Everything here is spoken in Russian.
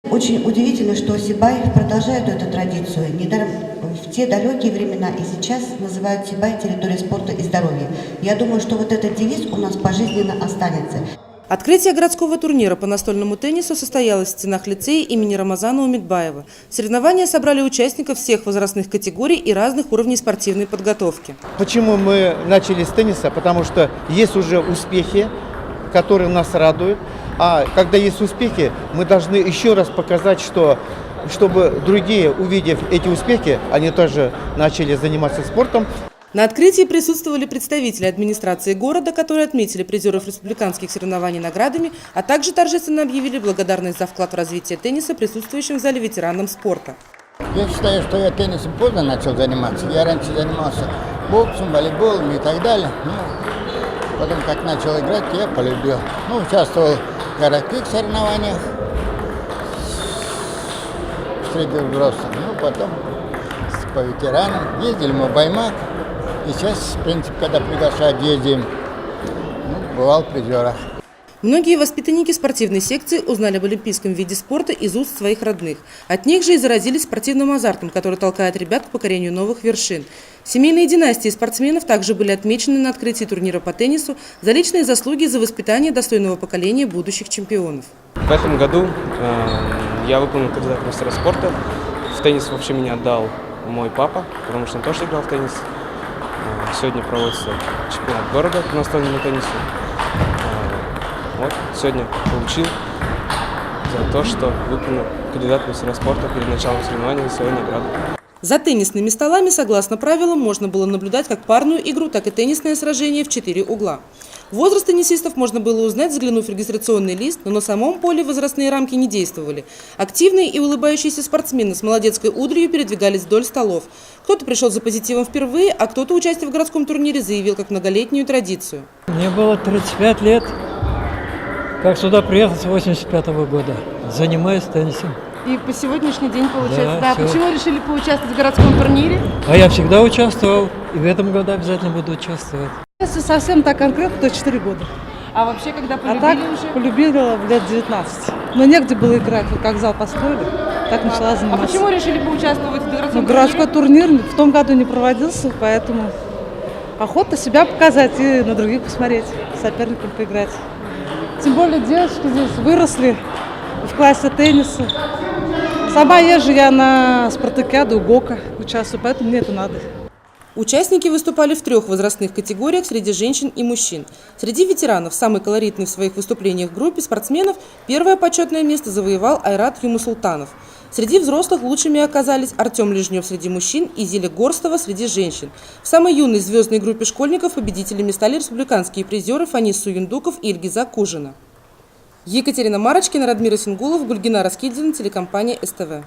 Очень удивительно, что Сибай продолжает эту традицию. Недаром в те далекие времена и сейчас называют Сибай территорией спорта и здоровья. Я думаю, что вот этот девиз у нас пожизненно останется. Открытие городского турнира по настольному теннису состоялось в стенах лицея имени Рамазана Умитбаева. Соревнования собрали участников всех возрастных категорий и разных уровней спортивной подготовки. Почему мы начали с тенниса? Потому что есть уже успехи, которые нас радуют. А когда есть успехи, мы должны еще раз показать, чтобы другие, увидев эти успехи, они тоже начали заниматься спортом. На открытии присутствовали представители администрации города, которые отметили призеров республиканских соревнований наградами, а также торжественно объявили благодарность за вклад в развитие тенниса присутствующим в зале ветеранам спорта. Я считаю, что я теннисом поздно начал заниматься. Я раньше занимался боксом, волейболом и так далее. Потом, как начал играть, я полюбил. Участвовал в городских соревнованиях среди взрослых. Потом по ветеранам. Ездили мы в Баймак. И сейчас, в принципе, когда приглашают, ездим. Бывал в призерах. Многие воспитанники спортивной секции узнали об олимпийском виде спорта из уст своих родных. От них же и заразились спортивным азартом, который толкает ребят к покорению новых вершин. Семейные династии спортсменов также были отмечены на открытии турнира по теннису за личные заслуги за воспитание достойного поколения будущих чемпионов. В этом году я выполнил кандидат в мастера спорта. В теннис вообще меня отдал мой папа, потому что он тоже играл в теннис. Сегодня проводится чемпионат города по настольному теннису. Сегодня получил за то, что выполнил кандидат в мастера спорта перед началом соревнований за свою награду. За теннисными столами, согласно правилам, можно было наблюдать как парную игру, так и теннисное сражение в 4 угла. Возраст теннисистов можно было узнать, взглянув в регистрационный лист, но на самом поле возрастные рамки не действовали. Активные и улыбающиеся спортсмены с молодецкой удрью передвигались вдоль столов. Кто-то пришел за позитивом впервые, а кто-то, участие в городском турнире, заявил как многолетнюю традицию. Мне было 35 лет, как сюда приехал с 85-го года. Занимаюсь теннисом. И по сегодняшний день получается, Да. Почему решили поучаствовать в городском турнире? А я всегда участвовал, и в этом году обязательно буду участвовать. Если совсем так конкретно, то 4 года. А вообще, когда полюбили так уже? полюбила в лет 19. Но негде было играть, вот как зал построили, так начала заниматься. А почему решили поучаствовать в городском городской турнир в том году не проводился, поэтому охота себя показать и на других посмотреть, соперникам поиграть. Тем более девочки здесь выросли в классе тенниса. Сама езжу я на спартакиаду, ГОКа участвую, поэтому мне это надо. Участники выступали в 3 возрастных категориях среди женщин и мужчин. Среди ветеранов, самый колоритный в своих выступлениях в группе спортсменов, первое почетное место завоевал Айрат Юмасултанов. Среди взрослых лучшими оказались Артем Лежнев среди мужчин и Зиля Горстова среди женщин. В самой юной звездной группе школьников победителями стали республиканские призеры Фанис Суюндуков и Ильгиза Кужина. Екатерина Марочкина, Радмир Исенгулов, Гульгина Раскидзина, телекомпания СТВ.